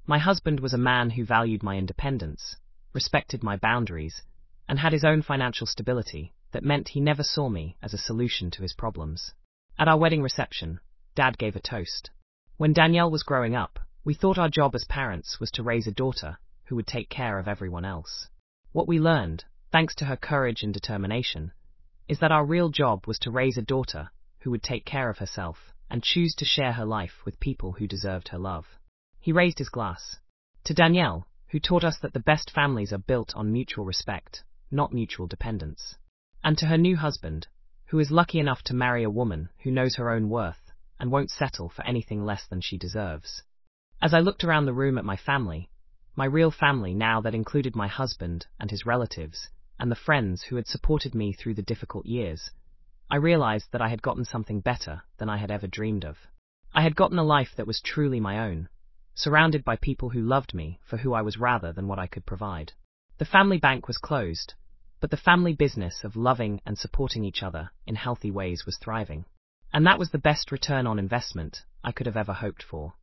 My husband was a man who valued my independence, respected my boundaries, and had his own financial stability that meant he never saw me as a solution to his problems. At our wedding reception, Dad gave a toast. When Danielle was growing up, we thought our job as parents was to raise a daughter who would take care of everyone else. What we learned, thanks to her courage and determination, is that our real job was to raise a daughter who would take care of herself and choose to share her life with people who deserved her love. He raised his glass. To Danielle, who taught us that the best families are built on mutual respect, not mutual dependence. And to her new husband, who is lucky enough to marry a woman who knows her own worth and won't settle for anything less than she deserves. As I looked around the room at my family, my real family now that included my husband and his relatives, and the friends who had supported me through the difficult years, I realized that I had gotten something better than I had ever dreamed of. I had gotten a life that was truly my own, surrounded by people who loved me for who I was rather than what I could provide. The family bank was closed, but the family business of loving and supporting each other in healthy ways was thriving. And that was the best return on investment I could have ever hoped for.